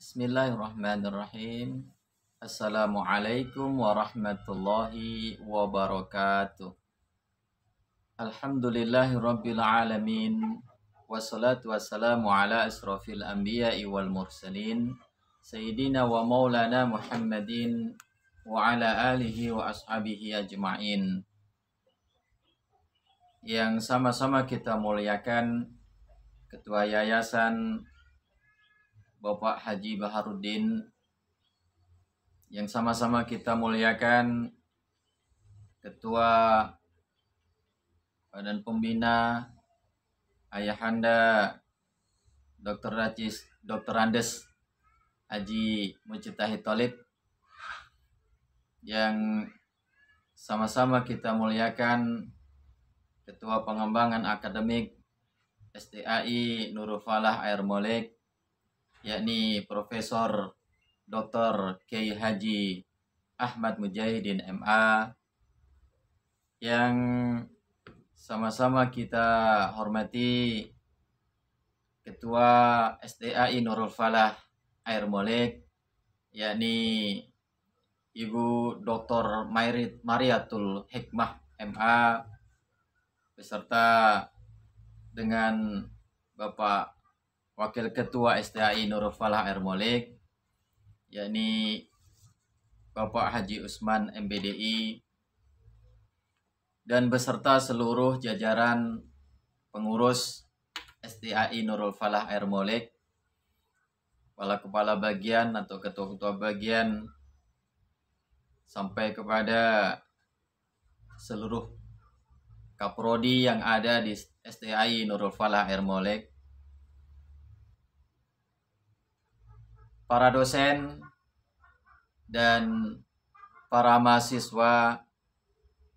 Bismillahirrahmanirrahim. Assalamualaikum warahmatullahi wabarakatuh. Alhamdulillahirabbil alamin. Wassalatu wassalamu ala asrofil anbiya'i wal mursalin Sayyidina wa maulana Muhammadin wa ala alihi wa ashabihi ajma'in. Yang sama-sama kita muliakan Ketua Yayasan Bapak Haji Baharuddin, yang sama-sama kita muliakan Ketua Badan Pembina Ayahanda Dr. Andes Haji Mujtahid Thalib, yang sama-sama kita muliakan Ketua Pengembangan Akademik STAI Nurul Falah Air Molek, yakni Profesor Dr. Kiai Haji Ahmad Mujahidin MA, yang sama-sama kita hormati Ketua STAI Nurul Falah Air Molek, yakni Ibu Dr. Mariatul Hikmah MA, beserta dengan Bapak Wakil Ketua STAI Nurul Falah Air Molek, yakni Bapak Haji Usman MBDI, dan beserta seluruh jajaran pengurus STAI Nurul Falah Air Molek, kepala bagian atau ketua-ketua bagian, sampai kepada seluruh kaprodi yang ada di STAI Nurul Falah Air Molek, para dosen dan para mahasiswa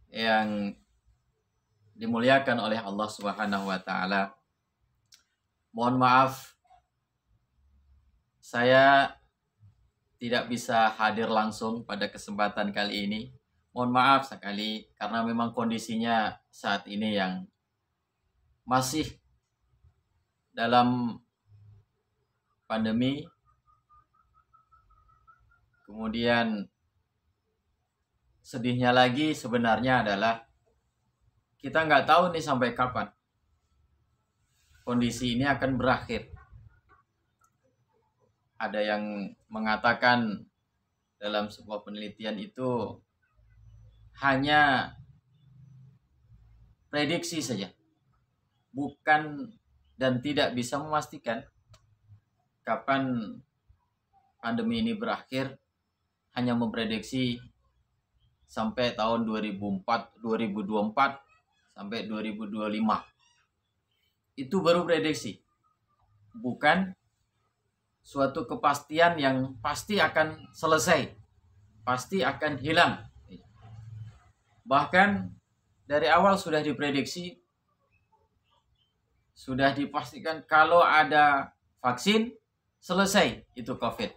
yang dimuliakan oleh Allah Subhanahu wa taala. Mohon maaf saya tidak bisa hadir langsung pada kesempatan kali ini. Mohon maaf sekali karena memang kondisinya saat ini yang masih dalam pandemi. Kemudian sedihnya lagi sebenarnya adalah kita nggak tahu nih sampai kapan kondisi ini akan berakhir. Ada yang mengatakan dalam sebuah penelitian itu hanya prediksi saja, bukan dan tidak bisa memastikan kapan pandemi ini berakhir, hanya memprediksi sampai tahun 2024 sampai 2025. Itu baru prediksi, bukan suatu kepastian yang pasti akan selesai, pasti akan hilang. Bahkan dari awal sudah diprediksi, sudah dipastikan kalau ada vaksin, selesai itu COVID.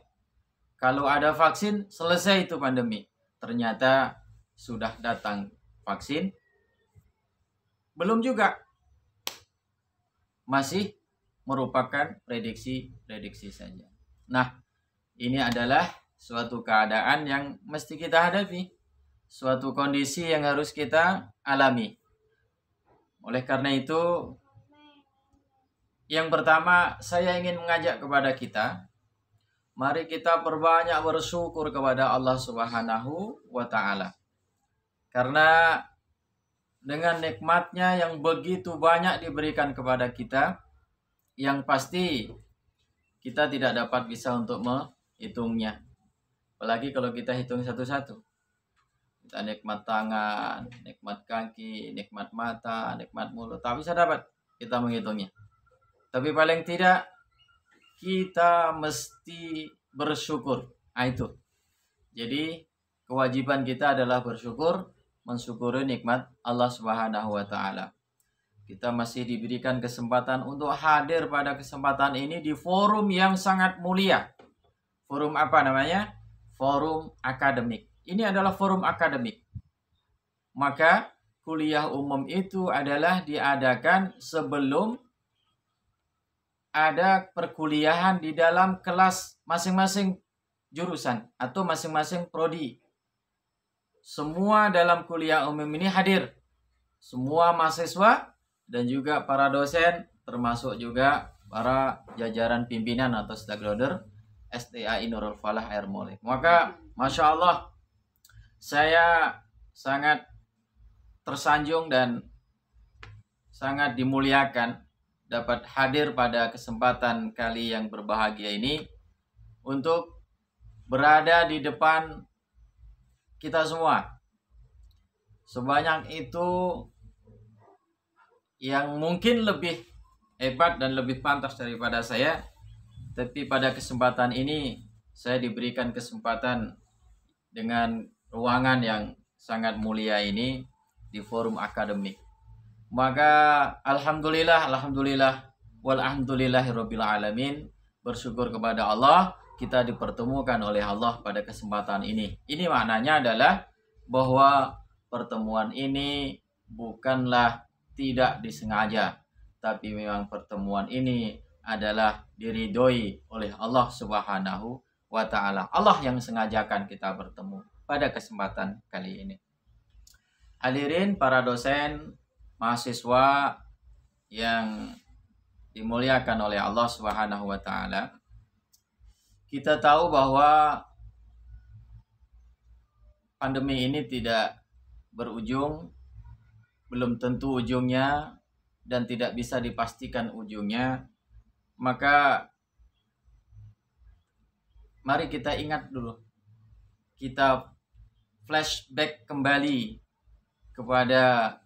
Kalau ada vaksin, selesai itu pandemi. Ternyata sudah datang vaksin, belum juga. Masih merupakan prediksi saja. Nah, ini adalah suatu keadaan yang mesti kita hadapi, suatu kondisi yang harus kita alami. Oleh karena itu, yang pertama saya ingin mengajak kepada kita, mari kita perbanyak bersyukur kepada Allah Subhanahu wa taala. Karena dengan nikmatnya yang begitu banyak diberikan kepada kita, yang pasti kita tidak dapat bisa untuk menghitungnya. Apalagi kalau kita hitung satu-satu. Kita nikmat tangan, nikmat kaki, nikmat mata, nikmat mulut, tak bisa dapat kita menghitungnya. Tapi paling tidak kita mesti bersyukur. Itu. Jadi kewajiban kita adalah bersyukur, mensyukuri nikmat Allah Subhanahu wa taala. Kita masih diberikan kesempatan untuk hadir pada kesempatan ini di forum yang sangat mulia. Forum apa namanya? Forum akademik. Ini adalah forum akademik. Maka kuliah umum itu adalah diadakan sebelum ada perkuliahan di dalam kelas masing-masing jurusan atau masing-masing prodi. Semua dalam kuliah umum ini hadir. Semua mahasiswa dan juga para dosen, termasuk juga para jajaran pimpinan atau stakeholder STAI Nurul Falah Air Molek. Maka Masya Allah, saya sangat tersanjung dan sangat dimuliakan dapat hadir pada kesempatan kali yang berbahagia ini untuk berada di depan kita semua. Sebanyak itu yang mungkin lebih hebat dan lebih pantas daripada saya, tapi pada kesempatan ini saya diberikan kesempatan dengan ruangan yang sangat mulia ini di forum akademik. Maka alhamdulillah walhamdulillahirabbil alamin, bersyukur kepada Allah kita dipertemukan oleh Allah pada kesempatan ini. Ini maknanya adalah bahwa pertemuan ini bukanlah tidak disengaja, tapi memang pertemuan ini adalah diridhoi oleh Allah Subhanahu wa ta'ala. Allah yang sengajakan kita bertemu pada kesempatan kali ini. Hadirin para dosen, mahasiswa yang dimuliakan oleh Allah Subhanahu wa ta'ala. Kita tahu bahwa pandemi ini tidak berujung, belum tentu ujungnya, dan tidak bisa dipastikan ujungnya. Maka mari kita ingat dulu, kita flashback kembali kepada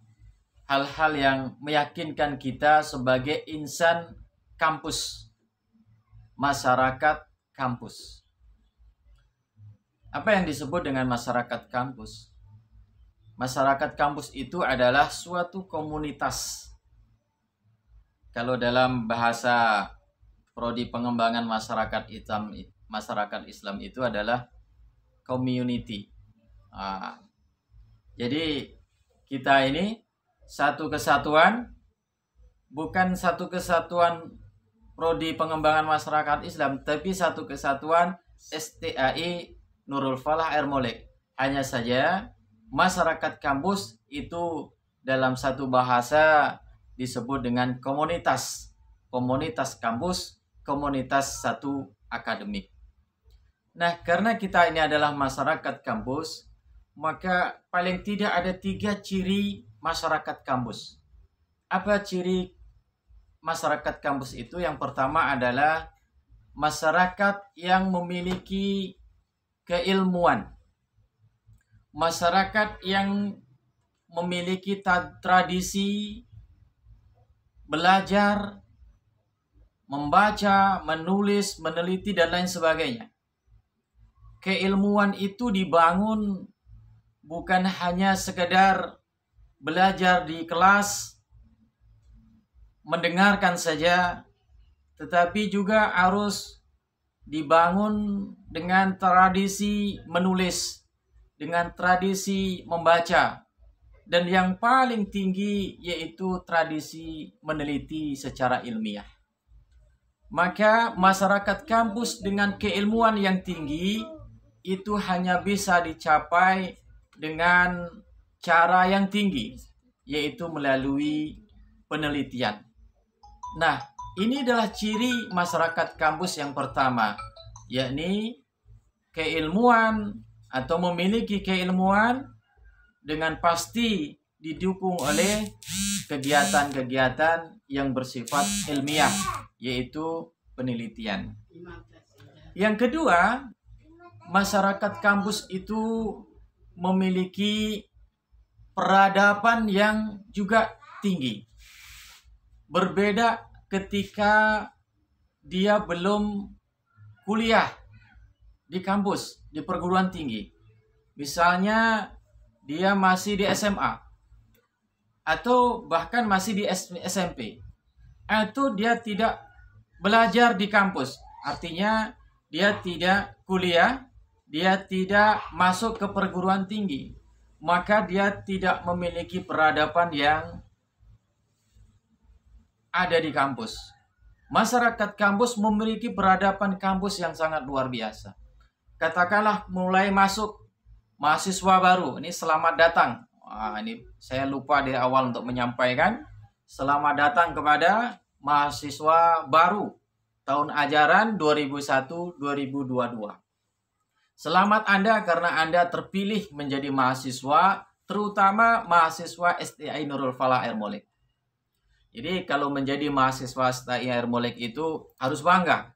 hal-hal yang meyakinkan kita sebagai insan kampus, masyarakat kampus. Apa yang disebut dengan masyarakat kampus? Masyarakat kampus itu adalah suatu komunitas. Kalau dalam bahasa prodi pengembangan masyarakat Islam itu adalah community. Jadi kita ini satu kesatuan, bukan satu kesatuan prodi pengembangan masyarakat Islam, tapi satu kesatuan STAI Nurul Falah Air Molek. Hanya saja masyarakat kampus itu dalam satu bahasa disebut dengan komunitas. Komunitas kampus, komunitas satu akademik. Nah, karena kita ini adalah masyarakat kampus, maka paling tidak ada 3 ciri masyarakat kampus. Apa ciri masyarakat kampus itu? Yang pertama adalah masyarakat yang memiliki keilmuan. Masyarakat yang memiliki tradisi belajar, membaca, menulis, meneliti, dan lain sebagainya. Keilmuan itu dibangun bukan hanya sekedar belajar di kelas, mendengarkan saja, tetapi juga harus dibangun dengan tradisi menulis, dengan tradisi membaca, dan yang paling tinggi yaitu tradisi meneliti secara ilmiah. Maka masyarakat kampus dengan keilmuan yang tinggi itu hanya bisa dicapai dengan cara yang tinggi, yaitu melalui penelitian. Nah, ini adalah ciri masyarakat kampus yang pertama, yakni keilmuan atau memiliki keilmuan dengan pasti didukung oleh kegiatan-kegiatan yang bersifat ilmiah, yaitu penelitian. Yang kedua, masyarakat kampus itu memiliki peradaban yang juga tinggi. Berbeda ketika dia belum kuliah di kampus, di perguruan tinggi. Misalnya dia masih di SMA atau bahkan masih di SMP. Atau dia tidak belajar di kampus. Artinya dia tidak kuliah, dia tidak masuk ke perguruan tinggi. Maka dia tidak memiliki peradaban yang ada di kampus. masyarakat kampus memiliki peradaban kampus yang sangat luar biasa. Katakanlah mulai masuk mahasiswa baru, ini selamat datang. Ini saya lupa di awal untuk menyampaikan. Selamat datang kepada mahasiswa baru tahun ajaran 2001-2022. Selamat Anda karena Anda terpilih menjadi mahasiswa, terutama mahasiswa STI Nurul Falah Air Molek. Jadi kalau menjadi mahasiswa STI Air Molek itu harus bangga.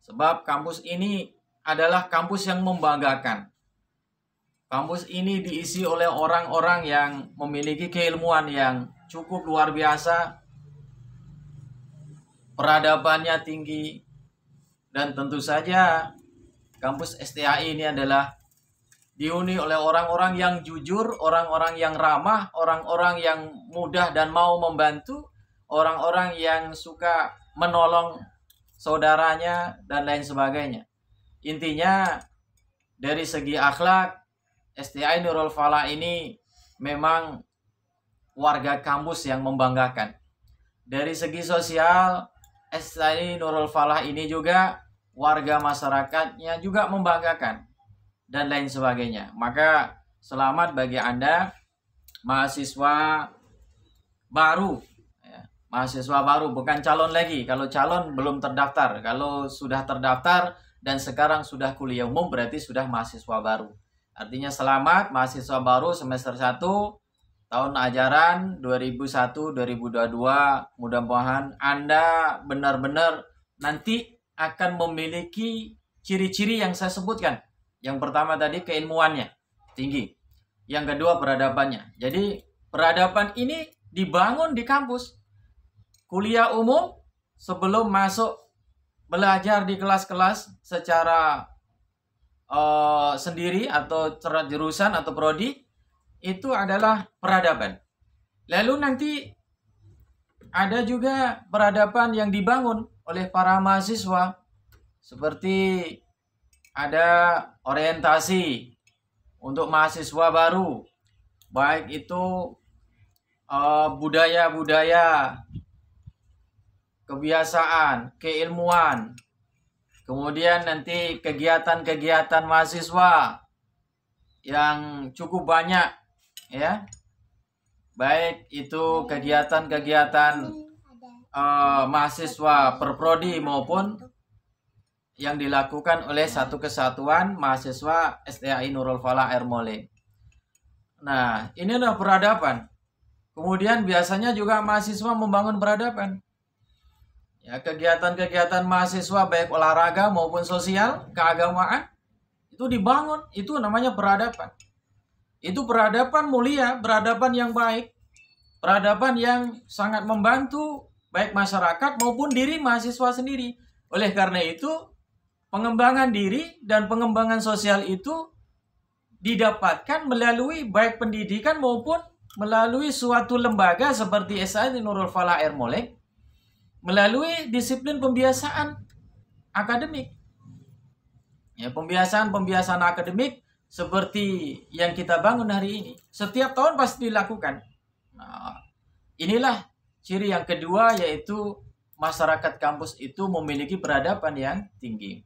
Sebab kampus ini adalah kampus yang membanggakan. Kampus ini diisi oleh orang-orang yang memiliki keilmuan yang cukup luar biasa, peradabannya tinggi, dan tentu saja kampus STAI ini adalah dihuni oleh orang-orang yang jujur, orang-orang yang ramah, orang-orang yang mudah dan mau membantu, orang-orang yang suka menolong saudaranya, dan lain sebagainya. Intinya dari segi akhlak, STI Nurul Falah ini memang warga kampus yang membanggakan. Dari segi sosial, STI Nurul Falah ini juga warga masyarakatnya juga membanggakan, dan lain sebagainya. Maka selamat bagi Anda mahasiswa baru. Mahasiswa baru, bukan calon lagi. Kalau calon belum terdaftar. Kalau sudah terdaftar dan sekarang sudah kuliah umum, berarti sudah mahasiswa baru. Artinya selamat mahasiswa baru semester 1 tahun ajaran 2001-2022. Mudah-mudahan Anda benar-benar nanti akan memiliki ciri-ciri yang saya sebutkan. Yang pertama tadi keilmuannya tinggi. Yang kedua peradabannya. Jadi peradaban ini dibangun di kampus. Kuliah umum sebelum masuk belajar di kelas-kelas secara sendiri atau jurusan atau prodi, itu adalah peradaban. Lalu nanti ada juga peradaban yang dibangun oleh para mahasiswa, seperti ada orientasi untuk mahasiswa baru, baik itu budaya-budaya, kebiasaan, keilmuan, kemudian nanti kegiatan-kegiatan mahasiswa yang cukup banyak, ya, baik itu kegiatan-kegiatan mahasiswa perprodi maupun yang dilakukan oleh satu kesatuan mahasiswa STAI Nurul Falah Air Molek. Nah, ini adalah peradaban. Kemudian biasanya juga mahasiswa membangun peradaban. Ya, kegiatan-kegiatan mahasiswa baik olahraga maupun sosial, keagamaan itu dibangun, itu namanya peradaban. Itu peradaban mulia, peradaban yang baik, peradaban yang sangat membantu baik masyarakat maupun diri mahasiswa sendiri. Oleh karena itu, pengembangan diri dan pengembangan sosial itu didapatkan melalui baik pendidikan maupun melalui suatu lembaga seperti STI Nurul Falah Air Molek, melalui disiplin pembiasaan akademik. Ya, pembiasaan akademik seperti yang kita bangun hari ini. Setiap tahun pasti dilakukan. Nah, inilah ciri yang kedua, yaitu masyarakat kampus itu memiliki peradaban yang tinggi.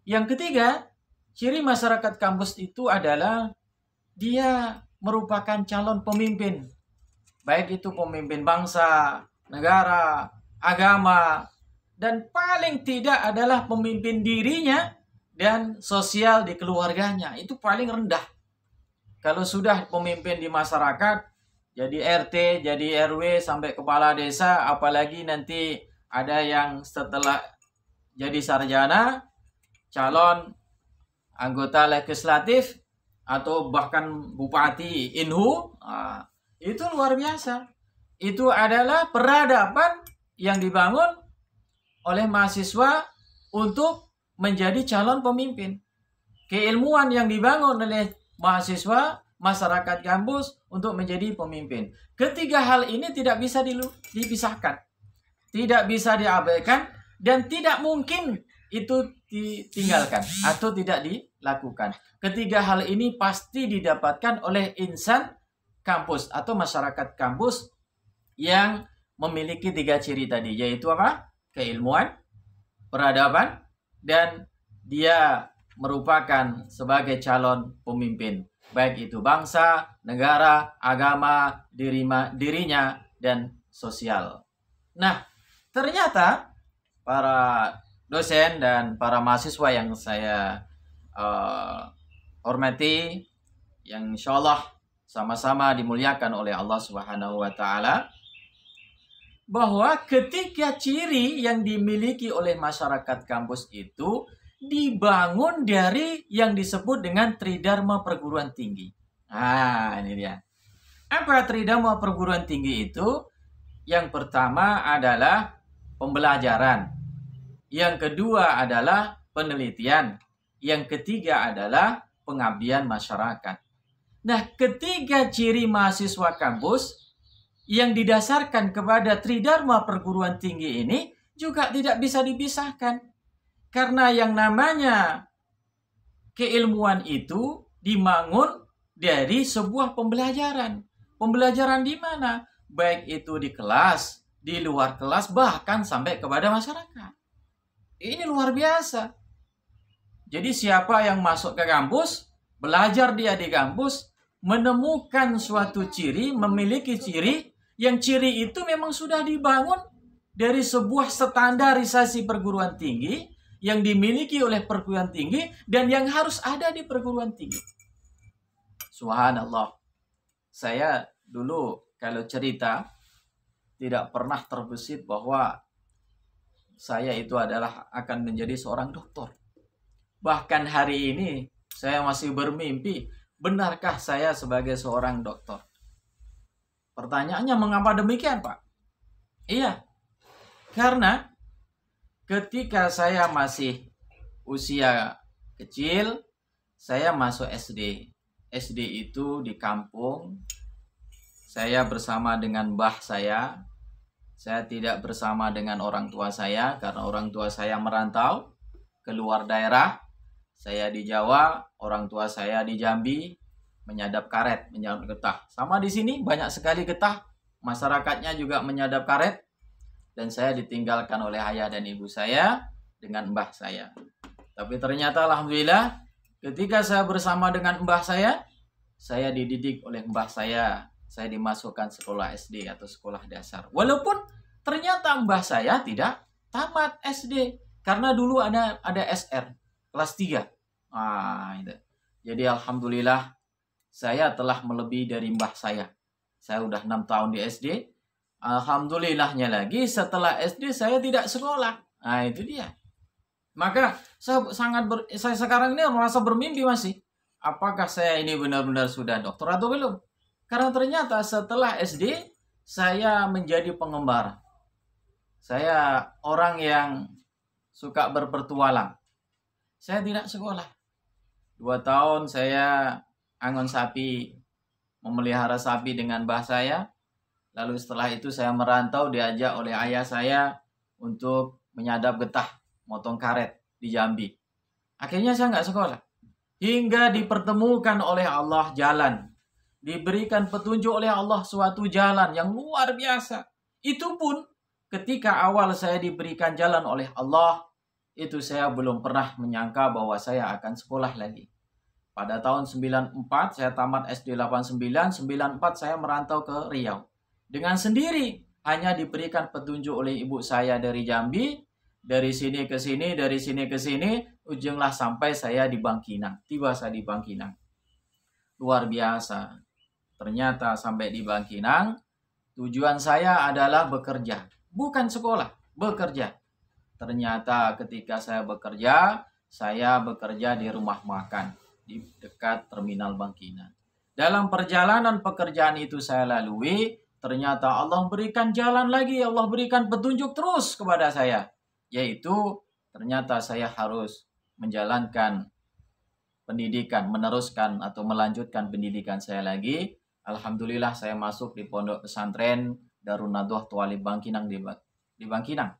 Yang ketiga, ciri masyarakat kampus itu adalah dia merupakan calon pemimpin. Baik itu pemimpin bangsa, negara, agama, dan paling tidak adalah pemimpin dirinya dan sosial di keluarganya. Itu paling rendah. Kalau sudah pemimpin di masyarakat, jadi RT, jadi RW, sampai kepala desa, apalagi nanti ada yang setelah jadi sarjana, calon anggota legislatif, atau bahkan bupati, inhu, itu luar biasa. Itu adalah peradaban yang dibangun oleh mahasiswa untuk menjadi calon pemimpin. Keilmuan yang dibangun oleh mahasiswa, masyarakat kampus untuk menjadi pemimpin. Ketiga hal ini tidak bisa dipisahkan. Tidak bisa diabaikan dan tidak mungkin itu ditinggalkan atau tidak dilakukan. Ketiga hal ini pasti didapatkan oleh insan kampus atau masyarakat kampus yang memiliki tiga ciri tadi, yaitu apa? keilmuan, peradaban, dan dia merupakan sebagai calon pemimpin, baik itu bangsa, negara, agama, dirinya, dan sosial. Nah, ternyata para dosen dan para mahasiswa yang saya hormati, yang insya Allah sama-sama dimuliakan oleh Allah Subhanahu wa Ta'ala, bahwa ketika ciri yang dimiliki oleh masyarakat kampus itu dibangun dari yang disebut dengan Tridharma perguruan tinggi. Nah, ini dia. Apa Tridharma perguruan tinggi itu? Yang pertama adalah pembelajaran. Yang kedua adalah penelitian. Yang ketiga adalah pengabdian masyarakat. Nah, ketiga ciri mahasiswa kampus yang didasarkan kepada Tridharma perguruan tinggi ini juga tidak bisa dipisahkan. Karena yang namanya keilmuan itu dibangun dari sebuah pembelajaran. Pembelajaran di mana? Baik itu di kelas, di luar kelas, bahkan sampai kepada masyarakat. Ini luar biasa. Jadi siapa yang masuk ke kampus, belajar dia di kampus, menemukan suatu ciri, memiliki ciri, yang ciri itu memang sudah dibangun dari sebuah standarisasi perguruan tinggi yang dimiliki oleh perguruan tinggi dan yang harus ada di perguruan tinggi. Subhanallah. Saya dulu kalau cerita tidak pernah terbesit bahwa saya itu adalah akan menjadi seorang dokter. Bahkan hari ini saya masih bermimpi, benarkah saya sebagai seorang dokter? Pertanyaannya, mengapa demikian, Pak? Iya, karena ketika saya masih usia kecil, saya masuk SD. SD itu di kampung. Saya bersama dengan mbah saya. Saya tidak bersama dengan orang tua saya karena orang tua saya merantau keluar daerah. Saya di Jawa, orang tua saya di Jambi, menyadap karet, menyadap getah. Sama di sini banyak sekali getah, masyarakatnya juga menyadap karet. Dan saya ditinggalkan oleh ayah dan ibu saya dengan mbah saya. Tapi ternyata alhamdulillah ketika saya bersama dengan mbah saya dididik oleh mbah saya. Saya dimasukkan sekolah SD atau sekolah dasar. Walaupun ternyata mbah saya tidak tamat SD. Karena dulu ada SR, kelas 3. Itu. Jadi alhamdulillah saya telah melebihi dari mbah saya. Saya udah 6 tahun di SD. Alhamdulillahnya lagi setelah SD saya tidak sekolah. Nah itu dia. Maka saya sekarang ini merasa bermimpi masih. Apakah saya ini benar-benar sudah dokter atau belum? Karena ternyata setelah SD saya menjadi pengembara. Saya orang yang suka berpetualang. Saya tidak sekolah. 2 tahun saya angon sapi, memelihara sapi dengan mbah saya. Lalu setelah itu saya merantau diajak oleh ayah saya untuk menyadap getah, motong karet di Jambi. Akhirnya saya nggak sekolah. Hingga dipertemukan oleh Allah jalan. Diberikan petunjuk oleh Allah suatu jalan yang luar biasa. Itu pun ketika awal saya diberikan jalan oleh Allah, itu saya belum pernah menyangka bahwa saya akan sekolah lagi. Pada tahun 94 saya tamat SD 89, 94 saya merantau ke Riau. Dengan sendiri hanya diberikan petunjuk oleh ibu saya dari Jambi, dari sini ke sini, dari sini ke sini, ujunglah sampai saya di Bangkinang. Tiba saya di Bangkinang. Luar biasa. Ternyata sampai di Bangkinang, tujuan saya adalah bekerja. Bukan sekolah, bekerja. Ternyata ketika saya bekerja di rumah makan di dekat terminal Bangkinang. Dalam perjalanan pekerjaan itu saya lalui, ternyata Allah berikan jalan lagi, Allah berikan petunjuk terus kepada saya. Yaitu ternyata saya harus menjalankan pendidikan, meneruskan atau melanjutkan pendidikan saya lagi. Alhamdulillah saya masuk di pondok pesantren Darun Nadwah Tualib Bangkinang di Bangkinang.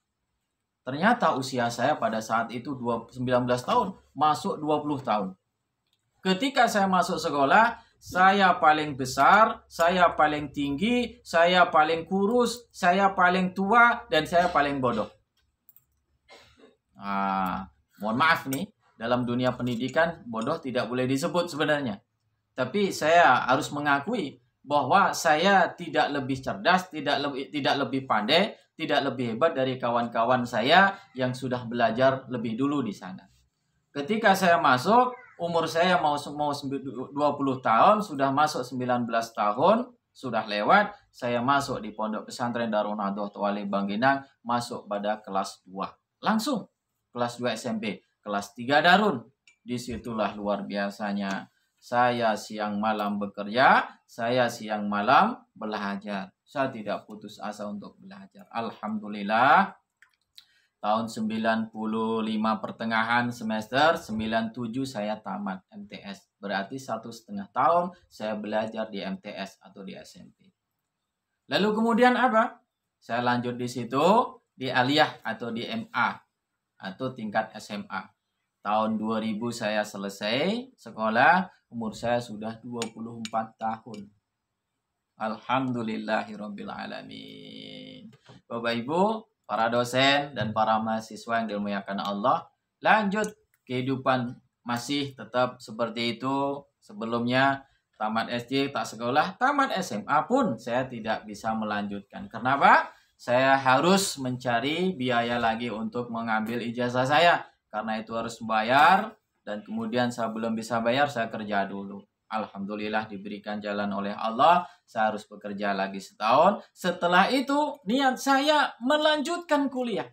Ternyata usia saya pada saat itu 19 tahun, masuk 20 tahun. Ketika saya masuk sekolah, saya paling besar, saya paling tinggi, saya paling kurus, saya paling tua, dan saya paling bodoh. Mohon maaf nih, dalam dunia pendidikan bodoh tidak boleh disebut sebenarnya. Tapi saya harus mengakui bahwa saya tidak lebih cerdas, tidak lebih pandai, tidak lebih hebat dari kawan-kawan saya yang sudah belajar lebih dulu di sana. Ketika saya masuk, umur saya mau 20 tahun, sudah masuk 19 tahun, sudah lewat, saya masuk di Pondok Pesantren Darul Nadhah Wali Bangkinang, masuk pada kelas 2. Langsung kelas 2 SMP, kelas 3 Darun. Disitulah luar biasanya. Saya siang malam bekerja, saya siang malam belajar. Saya tidak putus asa untuk belajar. Alhamdulillah. Tahun 95 pertengahan semester, 97 saya tamat MTS. Berarti 1,5 tahun saya belajar di MTS atau di SMP. Lalu kemudian apa? Saya lanjut di situ, di aliyah atau di MA atau tingkat SMA. Tahun 2000 saya selesai sekolah, umur saya sudah 24 tahun. Alhamdulillahirabbil alamin. Bapak Ibu, para dosen dan para mahasiswa yang dimuliakan Allah, lanjut kehidupan masih tetap seperti itu. Sebelumnya tamat SD tak sekolah, tamat SMA pun saya tidak bisa melanjutkan. Kenapa? Saya harus mencari biaya lagi untuk mengambil ijazah saya. Karena itu harus bayar, dan kemudian saya belum bisa bayar, saya kerja dulu. Alhamdulillah diberikan jalan oleh Allah, saya harus bekerja lagi setahun. Setelah itu niat saya melanjutkan kuliah.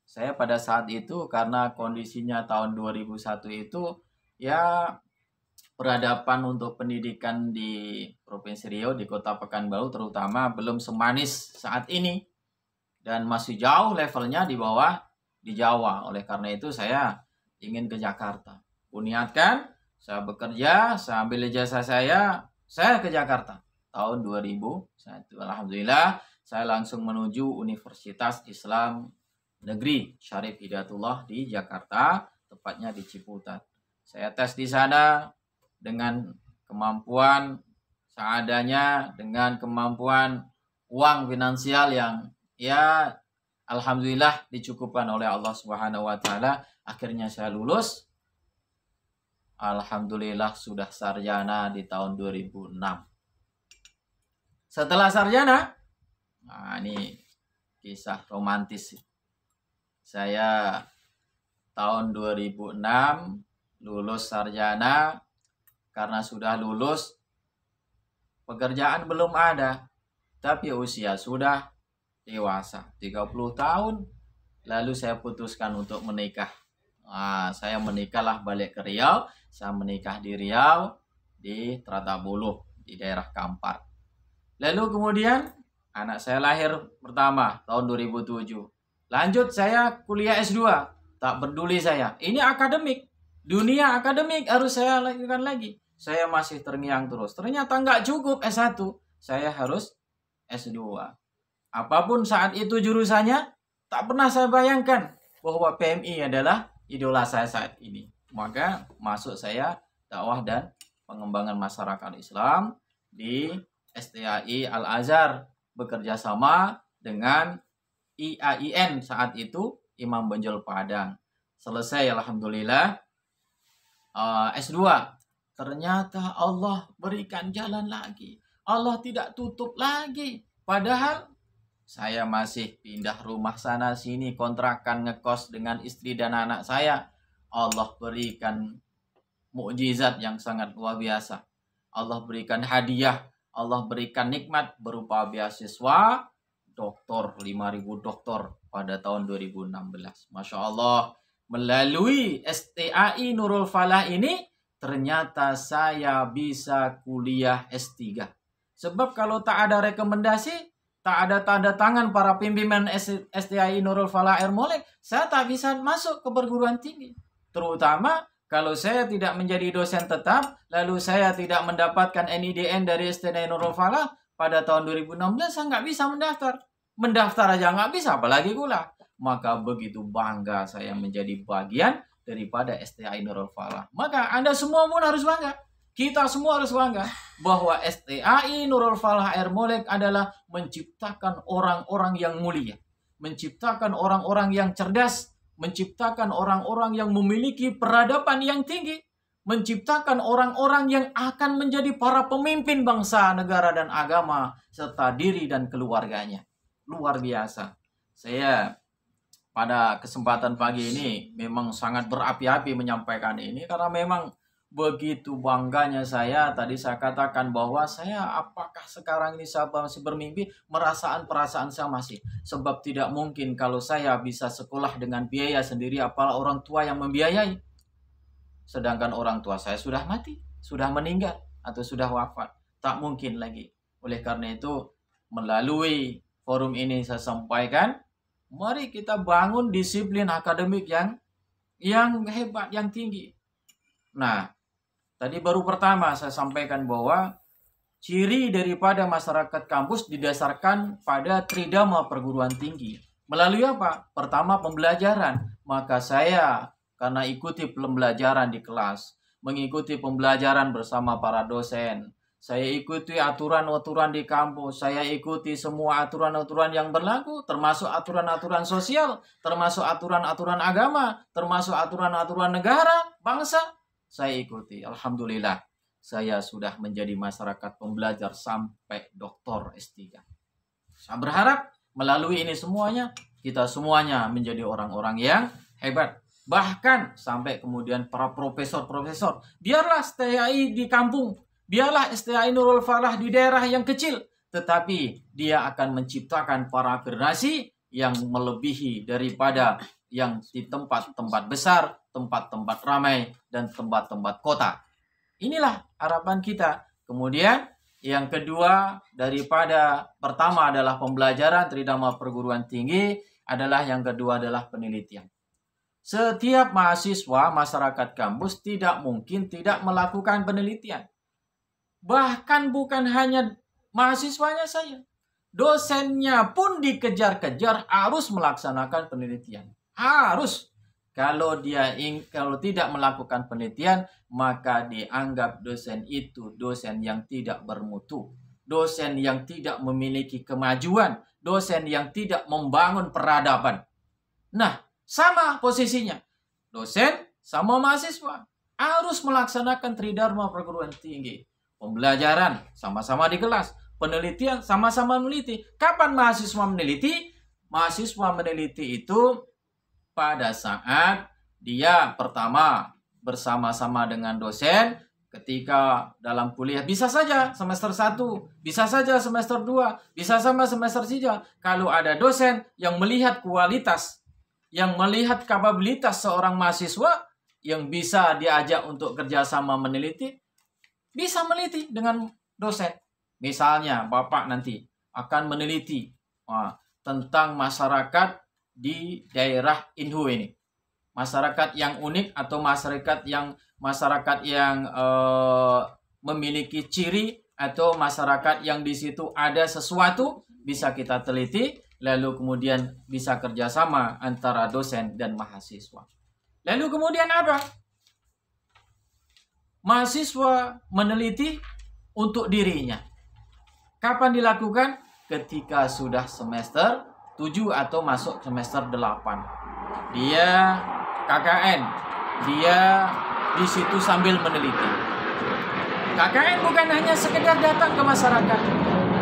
Saya pada saat itu karena kondisinya tahun 2001 itu ya peradaban untuk pendidikan di Provinsi Riau, di Kota Pekanbaru terutama belum semanis saat ini. Dan masih jauh levelnya di bawah di Jawa. Oleh karena itu saya ingin ke Jakarta. Kuniatkan, saya bekerja, saya ambil ijazah saya ke Jakarta. Tahun 2001. Alhamdulillah, saya langsung menuju Universitas Islam Negeri Syarif Hidayatullah di Jakarta, tepatnya di Ciputat. Saya tes di sana dengan kemampuan seadanya, dengan kemampuan uang finansial yang ya alhamdulillah dicukupkan oleh Allah Subhanahu wa taala. Akhirnya saya lulus. Alhamdulillah sudah sarjana di tahun 2006. Setelah sarjana, ini kisah romantis. Saya tahun 2006 lulus sarjana. Karena sudah lulus, pekerjaan belum ada, tapi usia sudah dewasa, 30 tahun. Lalu saya putuskan untuk menikah. Saya menikahlah balik ke Riau. Saya menikah di Riau, di Tratabuluh, di daerah Kampar. Lalu kemudian anak saya lahir pertama tahun 2007. Lanjut saya kuliah S2. Tak peduli saya. Ini akademik. Dunia akademik harus saya lakukan lagi. Saya masih terngiang terus. Ternyata nggak cukup S1. Saya harus S2. Apapun saat itu jurusannya, tak pernah saya bayangkan bahwa PMI adalah idola saya saat ini. Maka masuk saya dakwah dan pengembangan masyarakat Islam di STAI Al-Azhar, bekerja sama dengan IAIN saat itu, Imam Bonjol Padang. Selesai alhamdulillah S2. Ternyata Allah berikan jalan lagi. Allah tidak tutup lagi. Padahal saya masih pindah rumah sana sini, kontrakan, ngekos dengan istri dan anak saya. Allah berikan mukjizat yang sangat luar biasa. Allah berikan hadiah, Allah berikan nikmat berupa beasiswa doktor, 5.000 doktor pada tahun 2016. Masya Allah, melalui STAI Nurul Falah ini ternyata saya bisa kuliah S3. Sebab kalau tak ada rekomendasi, tak ada tanda tangan para pimpinan STAI Nurul Falah Ermolek, saya tak bisa masuk ke perguruan tinggi. Terutama kalau saya tidak menjadi dosen tetap, lalu saya tidak mendapatkan NIDN dari STAI Nurul Falah pada tahun 2016, saya nggak bisa mendaftar. Mendaftar aja nggak bisa, apalagi kuliah. Maka begitu bangga saya menjadi bagian daripada STAI Nurul Falah. Maka Anda semua pun harus bangga. Kita semua harus bangga bahwa STAI Nurul Falah Ermolek adalah menciptakan orang-orang yang mulia, menciptakan orang-orang yang cerdas, menciptakan orang-orang yang memiliki peradaban yang tinggi, menciptakan orang-orang yang akan menjadi para pemimpin bangsa, negara, dan agama, serta diri dan keluarganya. Luar biasa. Saya pada kesempatan pagi ini memang sangat berapi-api menyampaikan ini, karena memang begitu bangganya saya. Tadi saya katakan bahwa saya apakah sekarang ini saya masih bermimpi, perasaan saya masih. Sebab tidak mungkin kalau saya bisa sekolah dengan biaya sendiri, apalagi orang tua yang membiayai. Sedangkan orang tua saya sudah mati, sudah meninggal, atau sudah wafat. Tak mungkin lagi. Oleh karena itu, melalui forum ini saya sampaikan, mari kita bangun disiplin akademik yang hebat, yang tinggi. Nah, tadi baru pertama saya sampaikan bahwa ciri daripada masyarakat kampus didasarkan pada tridharma perguruan tinggi. Melalui apa? Pertama, pembelajaran. Maka saya, karena ikuti pembelajaran di kelas, mengikuti pembelajaran bersama para dosen, saya ikuti aturan-aturan di kampus, saya ikuti semua aturan-aturan yang berlaku, termasuk aturan-aturan sosial, termasuk aturan-aturan agama, termasuk aturan-aturan negara, bangsa. Saya ikuti. Alhamdulillah, saya sudah menjadi masyarakat pembelajar sampai doktor S3. Saya berharap melalui ini semuanya, kita semuanya menjadi orang-orang yang hebat. Bahkan sampai kemudian para profesor-profesor, biarlah STAI di kampung, biarlah STAI Nurul Falah di daerah yang kecil, tetapi dia akan menciptakan para generasi yang melebihi daripada yang di tempat-tempat besar, tempat-tempat ramai, dan tempat-tempat kota. Inilah harapan kita. Kemudian yang kedua daripada pertama adalah pembelajaran tridharma perguruan tinggi, adalah yang kedua adalah penelitian. Setiap mahasiswa masyarakat kampus tidak mungkin tidak melakukan penelitian. Bahkan bukan hanya mahasiswanya saya, dosennya pun dikejar-kejar harus melaksanakan penelitian. Harus. Kalau tidak melakukan penelitian, maka dianggap dosen itu dosen yang tidak bermutu, dosen yang tidak memiliki kemajuan, dosen yang tidak membangun peradaban. Nah, sama posisinya. Dosen sama mahasiswa harus melaksanakan tridharma perguruan tinggi. Pembelajaran sama-sama di kelas, penelitian sama-sama meneliti. Kapan mahasiswa meneliti? Mahasiswa meneliti itu pada saat dia pertama bersama-sama dengan dosen ketika dalam kuliah. Bisa saja semester 1, bisa saja semester 2, bisa sama semester 3. Kalau ada dosen yang melihat kualitas, yang melihat kapabilitas seorang mahasiswa yang bisa diajak untuk kerjasama meneliti, bisa meneliti dengan dosen. Misalnya Bapak nanti akan meneliti tentang masyarakat di daerah Inhu ini, masyarakat yang unik atau masyarakat yang memiliki ciri, atau masyarakat yang di situ ada sesuatu, bisa kita teliti, lalu kemudian bisa kerjasama antara dosen dan mahasiswa. Lalu kemudian apa? Mahasiswa meneliti untuk dirinya. Kapan dilakukan? Ketika sudah semester 7 atau masuk semester 8. Dia KKN. Dia di situ sambil meneliti. KKN bukan hanya sekedar datang ke masyarakat.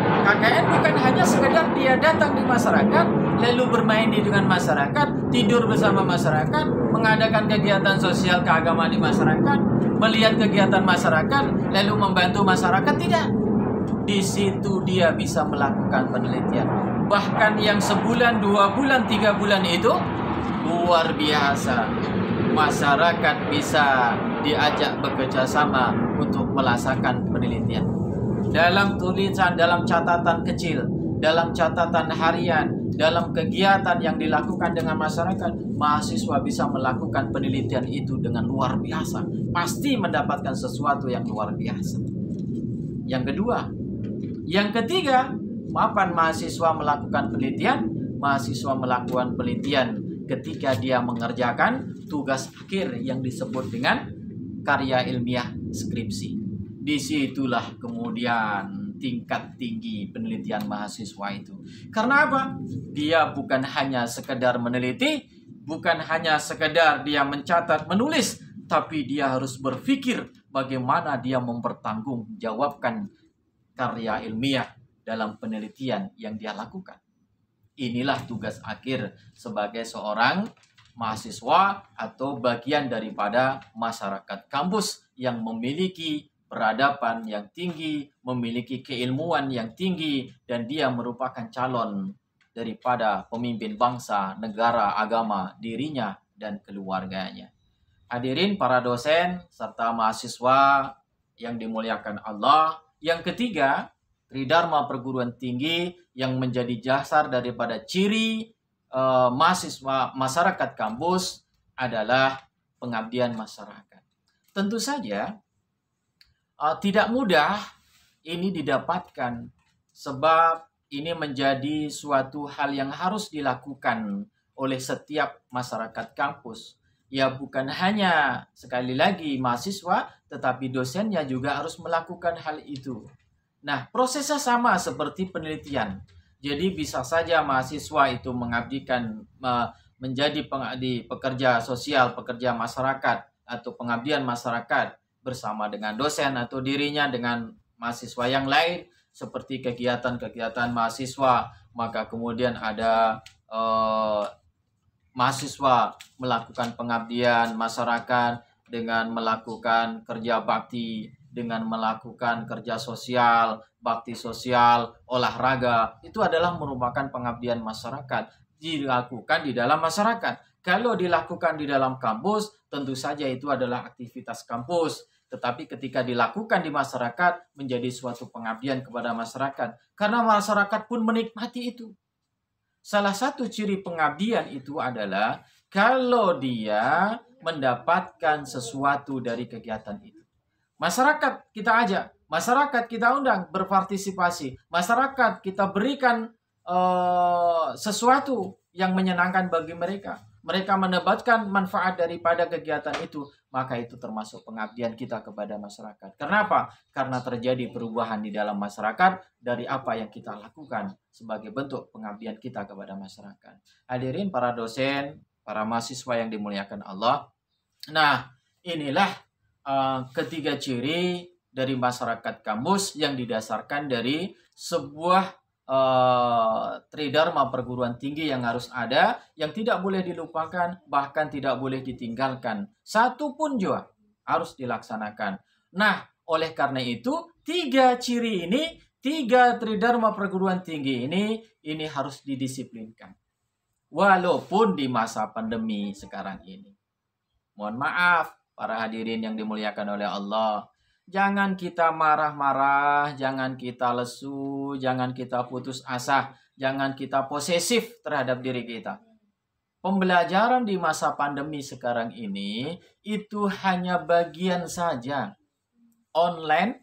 KKN bukan hanya sekedar dia datang di masyarakat, lalu bermain dengan masyarakat, tidur bersama masyarakat, mengadakan kegiatan sosial keagamaan di masyarakat, melihat kegiatan masyarakat, lalu membantu masyarakat. Tidak. Di situ dia bisa melakukan penelitian. Bahkan yang sebulan, 2 bulan, 3 bulan itu luar biasa. Masyarakat bisa diajak bekerja sama untuk melaksanakan penelitian. Dalam tulisan, dalam catatan kecil, dalam catatan harian, dalam kegiatan yang dilakukan dengan masyarakat, mahasiswa bisa melakukan penelitian itu dengan luar biasa. Pasti mendapatkan sesuatu yang luar biasa. Yang kedua. Yang ketiga, kapan mahasiswa melakukan penelitian? Mahasiswa melakukan penelitian ketika dia mengerjakan tugas akhir yang disebut dengan karya ilmiah skripsi. Disitulah kemudian tingkat tinggi penelitian mahasiswa itu. Karena apa? Dia bukan hanya sekedar meneliti, Bukan hanya sekedar dia mencatat, menulis, tapi dia harus berpikir bagaimana dia mempertanggungjawabkan karya ilmiah dalam penelitian yang dia lakukan. Inilah tugas akhir sebagai seorang mahasiswa atau bagian daripada masyarakat kampus yang memiliki peradaban yang tinggi, memiliki keilmuan yang tinggi, dan dia merupakan calon daripada pemimpin bangsa, negara, agama, dirinya, dan keluarganya. Hadirin para dosen serta mahasiswa yang dimuliakan Allah. Yang ketiga, Tridharma perguruan tinggi yang menjadi dasar daripada ciri mahasiswa masyarakat kampus adalah pengabdian masyarakat. Tentu saja tidak mudah ini didapatkan, sebab ini menjadi suatu hal yang harus dilakukan oleh setiap masyarakat kampus. Ya, bukan hanya sekali lagi mahasiswa, tetapi dosennya juga harus melakukan hal itu. Nah, prosesnya sama seperti penelitian. Jadi bisa saja mahasiswa itu mengabdikan, menjadi pekerja sosial, pekerja masyarakat, atau pengabdian masyarakat bersama dengan dosen atau dirinya dengan mahasiswa yang lain, seperti kegiatan-kegiatan mahasiswa. Maka kemudian ada mahasiswa melakukan pengabdian masyarakat dengan melakukan kerja bakti, dengan melakukan kerja sosial, bakti sosial, olahraga. Itu adalah merupakan pengabdian masyarakat, dilakukan di dalam masyarakat. Kalau dilakukan di dalam kampus, tentu saja itu adalah aktivitas kampus. Tetapi ketika dilakukan di masyarakat, menjadi suatu pengabdian kepada masyarakat. Karena masyarakat pun menikmati itu. Salah satu ciri pengabdian itu adalah kalau dia mendapatkan sesuatu dari kegiatan itu. Masyarakat kita ajak, masyarakat kita undang berpartisipasi, masyarakat kita berikan sesuatu yang menyenangkan bagi mereka. Mereka mendapatkan manfaat daripada kegiatan itu, maka itu termasuk pengabdian kita kepada masyarakat. Kenapa? Karena terjadi perubahan di dalam masyarakat dari apa yang kita lakukan sebagai bentuk pengabdian kita kepada masyarakat. Hadirin para dosen, para mahasiswa yang dimuliakan Allah. Nah, inilah ketiga ciri dari masyarakat kampus yang didasarkan dari sebuah Tridharma perguruan tinggi yang harus ada, yang tidak boleh dilupakan, bahkan tidak boleh ditinggalkan. Satu pun juga harus dilaksanakan. Nah, oleh karena itu, tiga ciri ini, tiga Tridharma perguruan tinggi ini harus didisiplinkan. Walaupun di masa pandemi sekarang ini. Mohon maaf, para hadirin yang dimuliakan oleh Allah. Jangan kita marah-marah, jangan kita lesu, jangan kita putus asa, jangan kita posesif terhadap diri kita. Pembelajaran di masa pandemi sekarang ini itu hanya bagian saja. Online,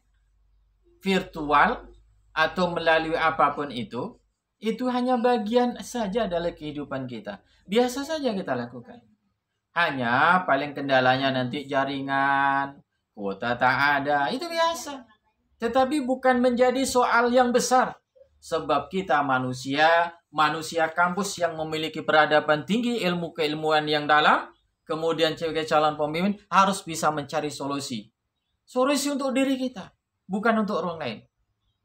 virtual, atau melalui apapun itu hanya bagian saja dalam kehidupan kita. Biasa saja kita lakukan. Hanya paling kendalanya nanti jaringan, kuota tak ada, itu biasa. Tetapi bukan menjadi soal yang besar. Sebab kita manusia kampus yang memiliki peradaban tinggi, ilmu keilmuan yang dalam, kemudian sebagai calon pemimpin harus bisa mencari solusi. Solusi untuk diri kita, bukan untuk orang lain.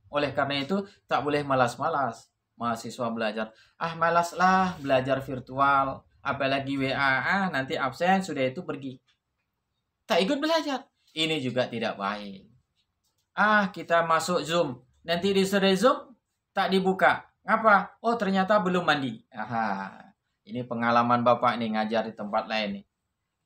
Oleh karena itu, tak boleh malas-malas mahasiswa belajar. Malaslah belajar virtual, apalagi WA, nanti absen, sudah itu pergi. Tak ikut belajar. Ini juga tidak baik. Kita masuk Zoom. Nanti disuruh Zoom, tak dibuka. Ngapa? Oh, ternyata belum mandi. Ini pengalaman Bapak nih ngajar di tempat lain nih.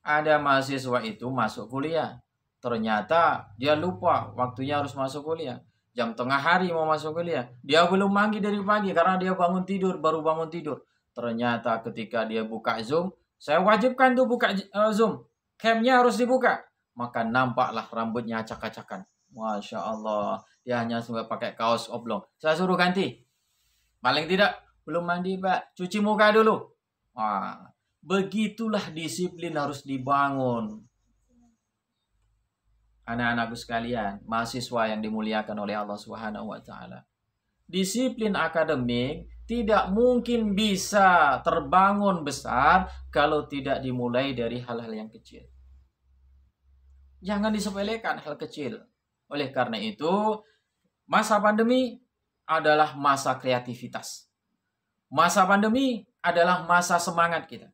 Ada mahasiswa itu masuk kuliah. Ternyata dia lupa waktunya harus masuk kuliah. Jam tengah hari mau masuk kuliah. Dia belum mandi dari pagi karena dia baru bangun tidur. Ternyata ketika dia buka Zoom, saya wajibkan tuh buka Zoom. Cam-nya harus dibuka. Maka nampaklah rambutnya acak-acakan. Masya Allah. Dia hanya sampai pakai kaos oblong. Saya suruh ganti. Paling tidak, belum mandi Pak. Cuci muka dulu. Begitulah disiplin harus dibangun. Anak-anakku sekalian, mahasiswa yang dimuliakan oleh Allah Subhanahu wa Ta'ala. Disiplin akademik tidak mungkin bisa terbangun besar kalau tidak dimulai dari hal-hal yang kecil. Jangan disepelekan hal kecil. Oleh karena itu, masa pandemi adalah masa kreativitas. Masa pandemi adalah masa semangat kita.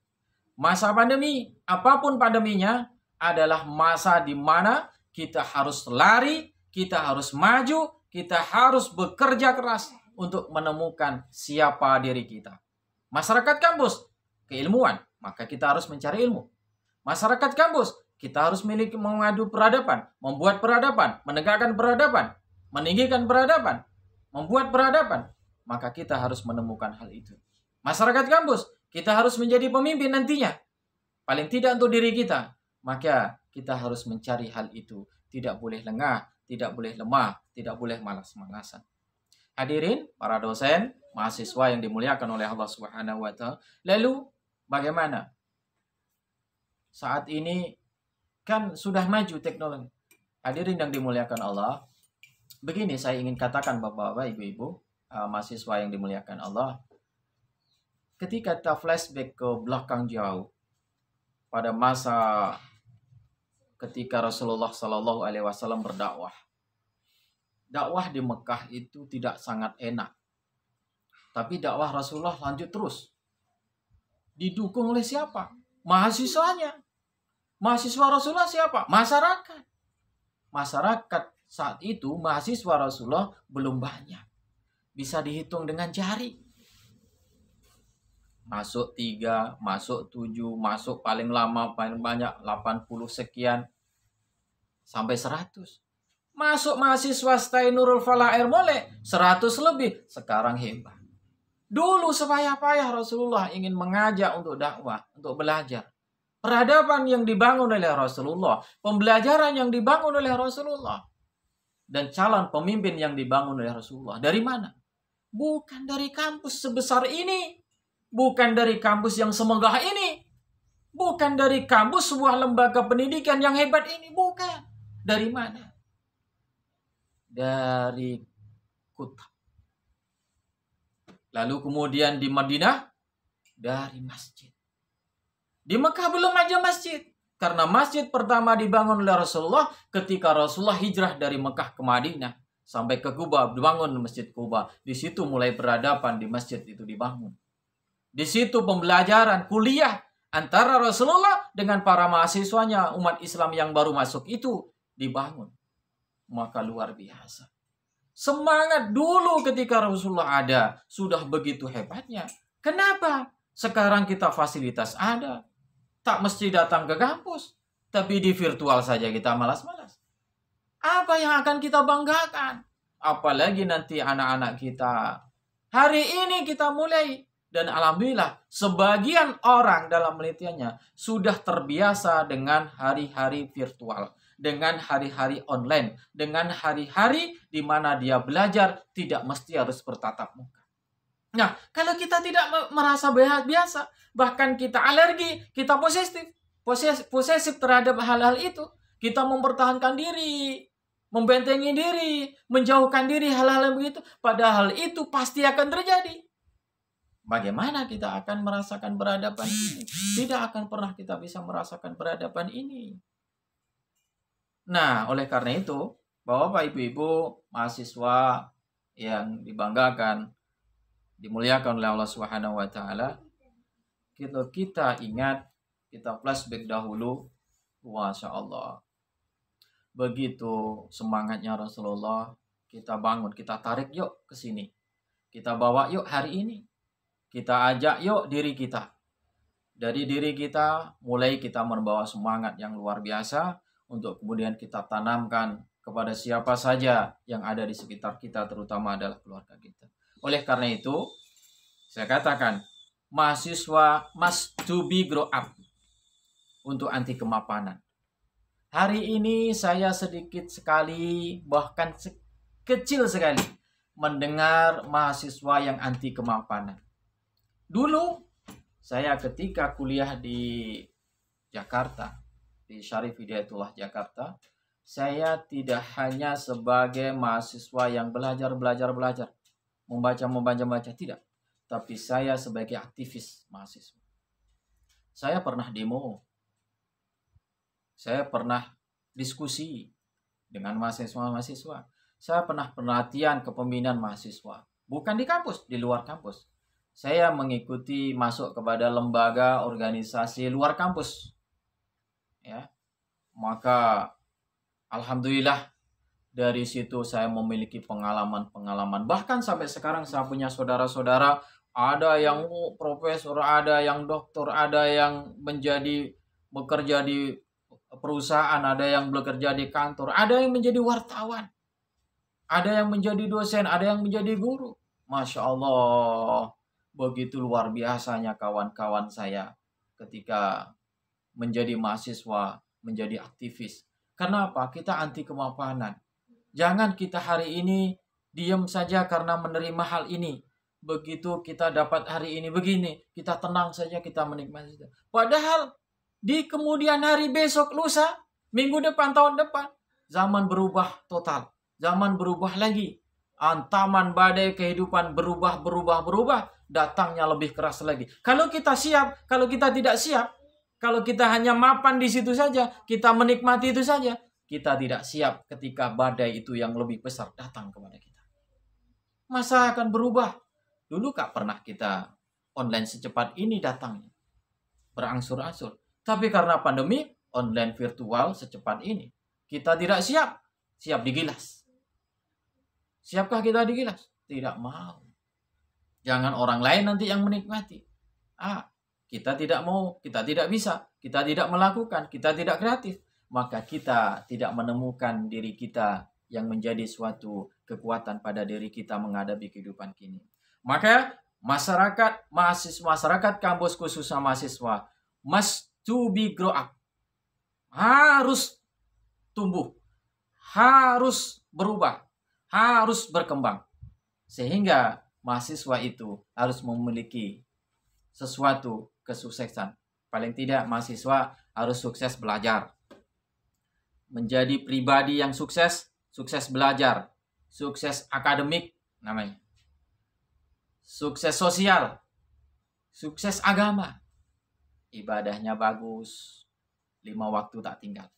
Masa pandemi, apapun pandeminya, adalah masa di mana kita harus lari, kita harus maju, kita harus bekerja keras untuk menemukan siapa diri kita. Masyarakat kampus, keilmuan, maka kita harus mencari ilmu. Masyarakat kampus, kita harus mengadu peradaban, membuat peradaban, menegakkan peradaban, meninggikan peradaban, membuat peradaban. Maka kita harus menemukan hal itu. Masyarakat kampus, kita harus menjadi pemimpin nantinya. Paling tidak untuk diri kita. Maka kita harus mencari hal itu. Tidak boleh lengah, tidak boleh lemah, tidak boleh malas-malasan. Hadirin, para dosen, mahasiswa yang dimuliakan oleh Allah Subhanahu wa Ta'ala. Lalu, bagaimana? Saat ini kan sudah maju teknologi. Hadirin yang dimuliakan Allah. Begini saya ingin katakan Bapak-bapak, Ibu-ibu, mahasiswa yang dimuliakan Allah. Ketika kita flashback ke belakang jauh, pada masa ketika Rasulullah Shallallahu Alaihi Wasallam berdakwah. Dakwah di Mekah itu tidak sangat enak. Tapi dakwah Rasulullah lanjut terus. Didukung oleh siapa? Mahasiswanya. Mahasiswa Rasulullah siapa? Masyarakat. Masyarakat saat itu mahasiswa Rasulullah belum banyak. Bisa dihitung dengan jari. Masuk 3, masuk 7, masuk paling lama, paling banyak 80 sekian. Sampai 100. Masuk mahasiswa Stay Nurul Falah Air Molek 100 lebih. Sekarang hebat. Dulu sepayah-payah Rasulullah ingin mengajak untuk dakwah, untuk belajar. Peradaban yang dibangun oleh Rasulullah, pembelajaran yang dibangun oleh Rasulullah, dan calon pemimpin yang dibangun oleh Rasulullah. Dari mana? Bukan dari kampus sebesar ini. Bukan dari kampus yang semegah ini. Bukan dari kampus sebuah lembaga pendidikan yang hebat ini. Bukan. Dari mana? Dari Kutab. Lalu kemudian di Madinah, dari masjid. Di Mekah belum aja masjid. Karena masjid pertama dibangun oleh Rasulullah ketika Rasulullah hijrah dari Mekah ke Madinah. Sampai ke Kuba, dibangun Masjid Kuba. Di situ mulai peradaban di masjid itu dibangun. Di situ pembelajaran kuliah antara Rasulullah dengan para mahasiswanya umat Islam yang baru masuk itu dibangun. Maka luar biasa. Semangat dulu ketika Rasulullah ada sudah begitu hebatnya. Kenapa? Sekarang kita fasilitas ada. Tak mesti datang ke kampus. Tapi di virtual saja kita malas-malas. Apa yang akan kita banggakan? Apalagi nanti anak-anak kita. Hari ini kita mulai. Dan alhamdulillah sebagian orang dalam penelitiannya sudah terbiasa dengan hari-hari virtual. Dengan hari-hari online. Dengan hari-hari di mana dia belajar tidak mesti harus bertatap muka. Nah, kalau kita tidak merasa biasa, bahkan kita alergi, kita posesif terhadap hal-hal itu, kita mempertahankan diri, membentengi diri, menjauhkan diri hal-hal yang begitu, padahal itu pasti akan terjadi. Bagaimana kita akan merasakan peradaban ini? Tidak akan pernah kita bisa merasakan peradaban ini. Nah, oleh karena itu, Bapak, Ibu-ibu, mahasiswa yang dibanggakan, dimuliakan oleh Allah Subhanahu wa Ta'ala, kita ingat, kita flashback dahulu, Masya Allah. Begitu semangatnya Rasulullah, kita bangun, kita tarik yuk ke sini. Kita bawa yuk hari ini. Kita ajak yuk diri kita. Dari diri kita, mulai kita membawa semangat yang luar biasa, untuk kemudian kita tanamkan kepada siapa saja yang ada di sekitar kita, terutama adalah keluarga kita. Oleh karena itu, saya katakan, mahasiswa must to be grow up untuk anti kemapanan. Hari ini saya sedikit sekali, bahkan kecil sekali, mendengar mahasiswa yang anti kemapanan. Dulu, saya ketika kuliah di Jakarta, di Syarif Hidayatullah Jakarta, saya tidak hanya sebagai mahasiswa yang belajar, membaca, tidak. tapi saya sebagai aktivis mahasiswa. Saya pernah demo. Saya pernah diskusi dengan mahasiswa-mahasiswa. Saya pernah pelatihan kepemimpinan mahasiswa. Bukan di kampus, di luar kampus. Saya mengikuti masuk kepada lembaga organisasi luar kampus. Ya. Maka alhamdulillah dari situ saya memiliki pengalaman-pengalaman. Bahkan sampai sekarang saya punya saudara-saudara, ada yang profesor, ada yang doktor, ada yang bekerja di perusahaan, ada yang bekerja di kantor, ada yang menjadi wartawan, ada yang menjadi dosen, ada yang menjadi guru. Masya Allah, begitu luar biasanya kawan-kawan saya ketika menjadi mahasiswa, menjadi aktivis. Kenapa? Kita anti kemapanan. Jangan kita hari ini diam saja karena menerima hal ini. Begitu kita dapat hari ini begini, kita tenang saja, kita menikmati. Padahal di kemudian hari, besok, lusa, minggu depan, tahun depan, zaman berubah total. Zaman berubah lagi. Antaman badai kehidupan berubah. Datangnya lebih keras lagi. Kalau kita siap, kalau kita tidak siap, kalau kita hanya mapan di situ saja, kita menikmati itu saja, kita tidak siap ketika badai itu yang lebih besar datang kepada kita. Masa akan berubah? Dulu gak pernah kita online secepat ini datangnya. Berangsur-angsur. Tapi karena pandemi, online virtual secepat ini. Kita tidak siap. Siap digilas. Siapkah kita digilas? Tidak mau. Jangan orang lain nanti yang menikmati. Kita tidak mau, kita tidak bisa, kita tidak melakukan, kita tidak kreatif. Maka kita tidak menemukan diri kita yang menjadi suatu kekuatan pada diri kita menghadapi kehidupan kini. Maka masyarakat kampus khususnya mahasiswa must to be grow up. Harus tumbuh, harus berubah, harus berkembang. Sehingga mahasiswa itu harus memiliki sesuatu kesuksesan. Paling tidak mahasiswa harus sukses belajar. Menjadi pribadi yang sukses belajar, sukses akademik namanya, sukses sosial, sukses agama, ibadahnya bagus, 5 waktu tak tinggal.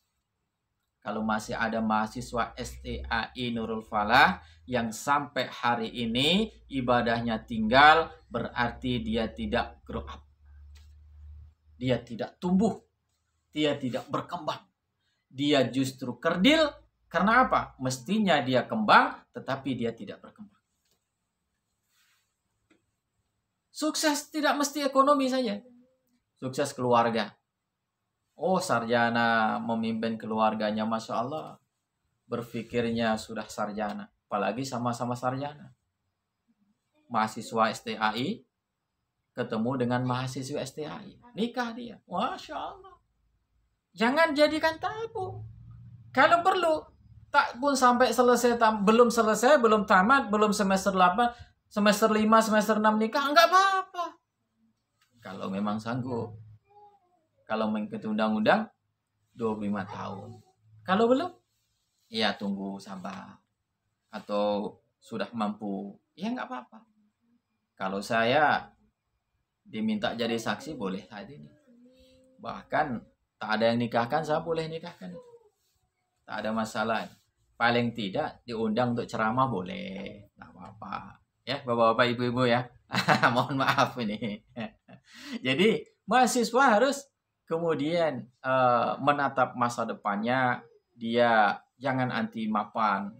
Kalau masih ada mahasiswa STAI Nurul Falah yang sampai hari ini ibadahnya tinggal, berarti dia tidak grow up. Dia tidak tumbuh, dia tidak berkembang. Dia justru kerdil. Karena apa? Mestinya dia kembang, tetapi dia tidak berkembang. Sukses tidak mesti ekonomi saja. Sukses keluarga. Oh, sarjana memimpin keluarganya, Masya Allah. Berpikirnya sudah sarjana. Apalagi sama-sama sarjana. Mahasiswa STAI ketemu dengan mahasiswa STAI. Nikah dia. Masya Allah. Jangan jadikan tabu. Kalau perlu, tak pun sampai selesai, belum selesai, belum tamat, belum semester 8, semester 5, semester 6 nikah, enggak apa-apa. Kalau memang sanggup. Kalau mengikuti undang-undang, 25 tahun. Kalau belum, ya tunggu sabar. Atau sudah mampu, ya enggak apa-apa. Kalau saya diminta jadi saksi, boleh saat ini. Bahkan tak ada yang nikahkan, saya boleh nikahkan. Tak ada masalah. Paling tidak diundang untuk ceramah boleh. Tak apa-apa. Ya, bapak-bapak, ibu-ibu ya. Mohon maaf ini. Jadi, mahasiswa harus kemudian menatap masa depannya. Dia jangan anti mapan.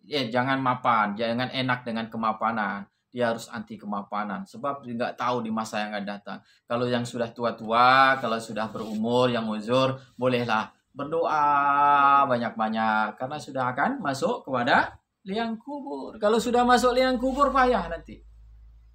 Jangan mapan, jangan enak dengan kemapanan. Dia harus anti kemapanan. Sebab dia nggak tahu di masa yang akan datang. Kalau yang sudah tua-tua, kalau sudah berumur, yang uzur, bolehlah berdoa banyak-banyak. Karena sudah akan masuk kepada liang kubur. Kalau sudah masuk liang kubur, payah nanti.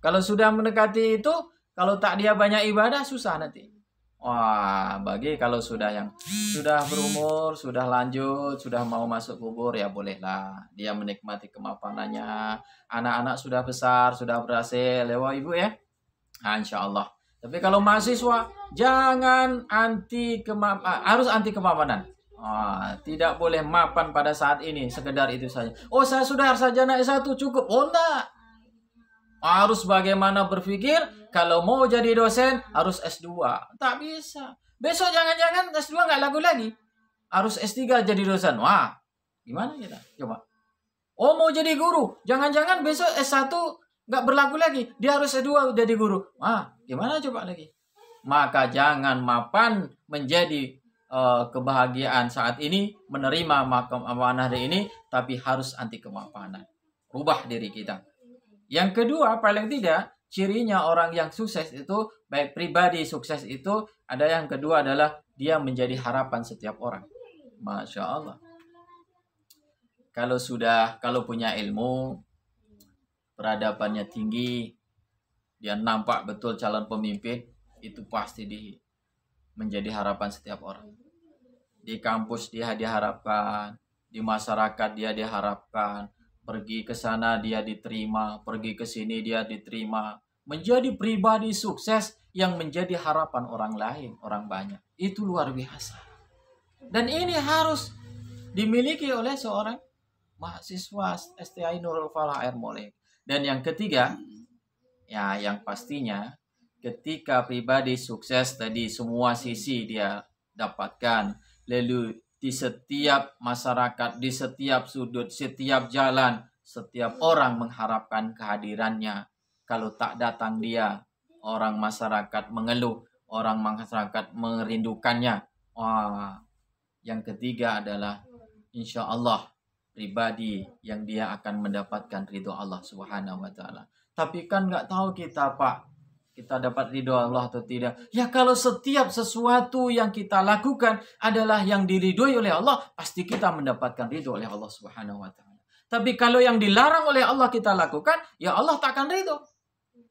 Kalau sudah mendekati itu, kalau tak dia banyak ibadah, susah nanti. Wah, bagi kalau sudah yang sudah berumur, sudah lanjut, sudah mau masuk kubur, ya bolehlah dia menikmati kemapanannya. Anak-anak sudah besar, sudah berhasil, lewat ibu ya. Nah, insya Allah. Tapi kalau mahasiswa, jangan harus anti kemapanan. Tidak boleh mapan pada saat ini, sekedar itu saja. Oh, saya sudah sarjana S1 cukup. Oh, enggak. Harus bagaimana berpikir, kalau mau jadi dosen harus S2. Tak bisa. Besok jangan-jangan S2 nggak laku lagi. Harus S3 jadi dosen. Wah, gimana kita? Coba. Oh, mau jadi guru. Jangan-jangan besok S1 nggak berlaku lagi. Dia harus S2 jadi guru. Wah, gimana coba lagi? Maka jangan mapan menjadi kebahagiaan saat ini, menerima amanah hari ini, tapi harus anti kemapanan. Rubah diri kita. Yang kedua, paling tidak, cirinya orang yang sukses itu, baik pribadi sukses itu, ada yang kedua adalah dia menjadi harapan setiap orang. Masya Allah. Kalau punya ilmu, peradabannya tinggi, dia nampak betul calon pemimpin, itu pasti menjadi harapan setiap orang. Di kampus dia diharapkan, di masyarakat dia diharapkan, pergi ke sana dia diterima, pergi ke sini dia diterima, menjadi pribadi sukses yang menjadi harapan orang lain, orang banyak. Itu luar biasa. Dan ini harus dimiliki oleh seorang mahasiswa STI Nurul Falah Air Molek. Dan yang ketiga, ya yang pastinya ketika pribadi sukses tadi semua sisi dia dapatkan, lalu di setiap masyarakat, di setiap sudut, setiap jalan, setiap orang mengharapkan kehadirannya. Kalau tak datang dia, orang masyarakat mengeluh, orang masyarakat merindukannya. Wah, yang ketiga adalah insya Allah pribadi yang dia akan mendapatkan ridho Allah Subhanahu wa Ta'ala. Tapi kan nggak tahu kita, Pak, kita dapat ridho Allah atau tidak. Ya kalau setiap sesuatu yang kita lakukan adalah yang diridhoi oleh Allah, pasti kita mendapatkan ridho oleh Allah Subhanahu wa Ta'ala. Tapi kalau yang dilarang oleh Allah kita lakukan, ya Allah tak akan ridho.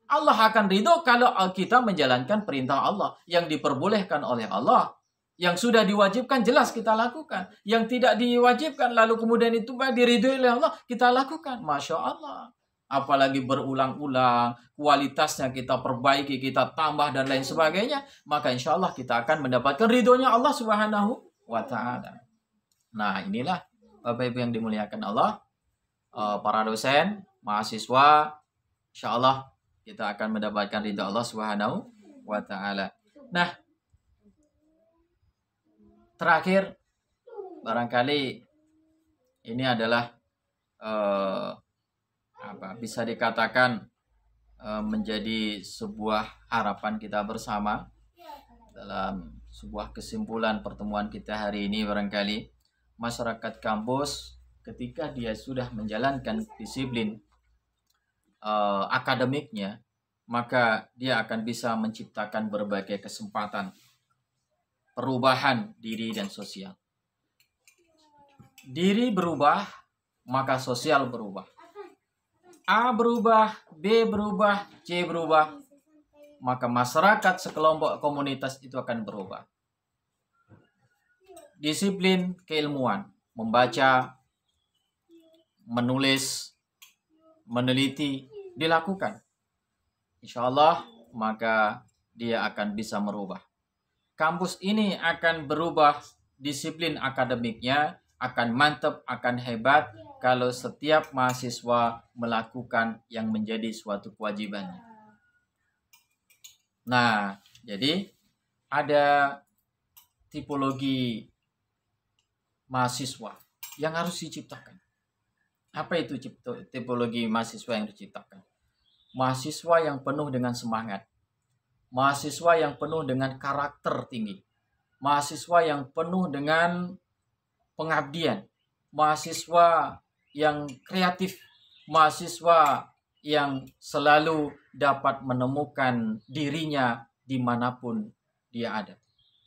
Allah akan ridho kalau kita menjalankan perintah Allah yang diperbolehkan oleh Allah. Yang sudah diwajibkan jelas kita lakukan. Yang tidak diwajibkan lalu kemudian itu diridhoi oleh Allah, kita lakukan. Masya Allah. Apalagi berulang-ulang, kualitasnya kita perbaiki, kita tambah dan lain sebagainya, maka insya Allah kita akan mendapatkan ridhonya Allah Subhanahu wa Ta'ala. Nah, inilah Bapak Ibu yang dimuliakan Allah, para dosen, mahasiswa, insya Allah kita akan mendapatkan ridho Allah Subhanahu wa Ta'ala. Nah, terakhir, barangkali ini adalah bisa dikatakan menjadi sebuah harapan kita bersama dalam sebuah kesimpulan pertemuan kita hari ini. Barangkali masyarakat kampus ketika dia sudah menjalankan disiplin akademiknya, maka dia akan bisa menciptakan berbagai kesempatan perubahan diri dan sosial. Diri berubah, maka sosial berubah. A berubah, B berubah, C berubah, maka masyarakat sekelompok komunitas itu akan berubah. Disiplin keilmuan, membaca, menulis, meneliti, dilakukan. Insya Allah, maka dia akan bisa merubah. Kampus ini akan berubah, disiplin akademiknya akan mantap, akan hebat kalau setiap mahasiswa melakukan yang menjadi suatu kewajibannya. Nah, jadi ada tipologi mahasiswa yang harus diciptakan. Apa itu tipologi mahasiswa yang diciptakan? Mahasiswa yang penuh dengan semangat. Mahasiswa yang penuh dengan karakter tinggi. Mahasiswa yang penuh dengan pengabdian. Mahasiswa yang kreatif. Mahasiswa yang selalu dapat menemukan dirinya dimanapun dia ada.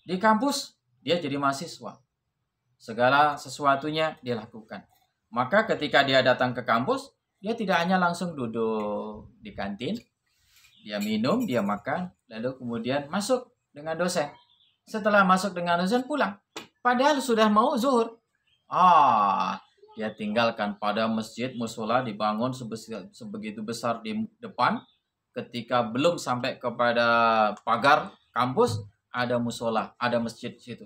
Di kampus, dia jadi mahasiswa. Segala sesuatunya dia lakukan. Maka ketika dia datang ke kampus, dia tidak hanya langsung duduk di kantin, dia minum, dia makan, lalu kemudian masuk dengan dosen. Setelah masuk dengan dosen pulang. Padahal sudah mau zuhur. Dia tinggalkan pada masjid, musola dibangun sebegitu besar di depan. Ketika belum sampai kepada pagar kampus, ada musola, ada masjid di situ.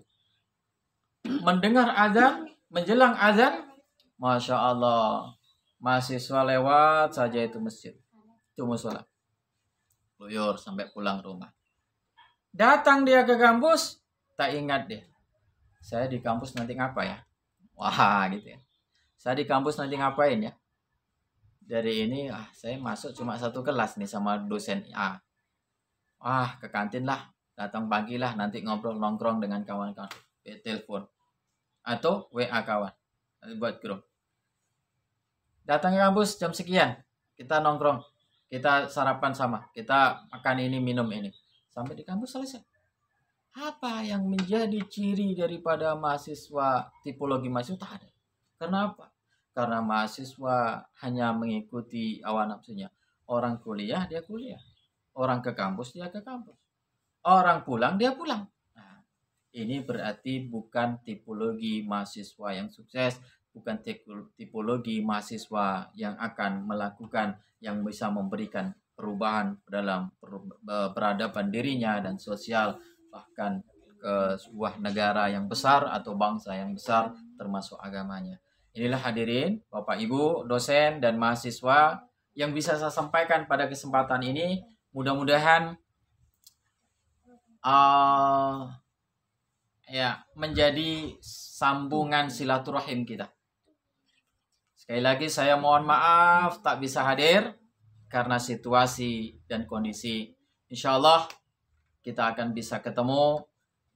Mendengar azan, menjelang azan, Masya Allah, mahasiswa lewat saja itu masjid. itu musola. Luyur sampai pulang rumah. Datang dia ke kampus, tak ingat dia. Saya di kampus nanti ngapa ya? Wah, gitu ya. Saya di kampus nanti ngapain ya? Dari ini, saya masuk cuma satu kelas nih sama dosen A. Ke kantin lah. Datang pagi lah, nanti ngobrol nongkrong dengan kawan-kawan. Telepon. Atau WA kawan. Buat grup. Datang ke kampus jam sekian. Kita nongkrong. Kita sarapan sama. Kita makan ini, minum ini. Sampai di kampus selesai. Apa yang menjadi ciri daripada mahasiswa, tipologi mahasiswa? Tak ada. Kenapa? Karena mahasiswa hanya mengikuti hawa nafsunya. Orang kuliah, dia kuliah. Orang ke kampus, dia ke kampus. Orang pulang, dia pulang. Nah, ini berarti bukan tipologi mahasiswa yang sukses, bukan tipologi mahasiswa yang akan melakukan, yang bisa memberikan perubahan dalam peradaban dirinya dan sosial, bahkan ke sebuah negara yang besar atau bangsa yang besar, termasuk agamanya. Inilah hadirin, Bapak Ibu, dosen dan mahasiswa yang bisa saya sampaikan pada kesempatan ini. Mudah-mudahan menjadi sambungan silaturahim kita. Sekali lagi saya mohon maaf tak bisa hadir karena situasi dan kondisi. Insya Allah kita akan bisa ketemu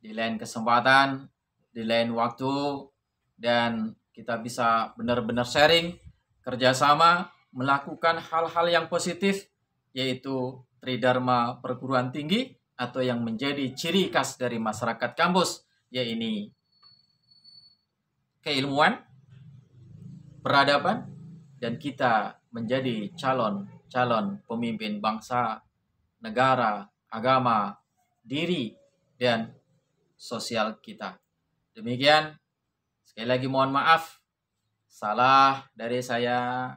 di lain kesempatan, di lain waktu, dan kita bisa benar-benar sharing, kerjasama, melakukan hal-hal yang positif, yaitu Tridharma perguruan tinggi atau yang menjadi ciri khas dari masyarakat kampus, yaitu keilmuan, peradaban, dan kita menjadi calon pemimpin bangsa, negara, agama, diri, dan sosial kita. Demikian, sekali lagi mohon maaf, salah dari saya.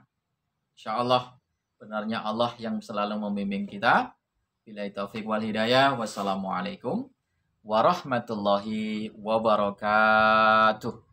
Insya Allah, benarnya Allah yang selalu membimbing kita. Billahi taufiq wal hidayah. Wassalamualaikum warahmatullahi wabarakatuh.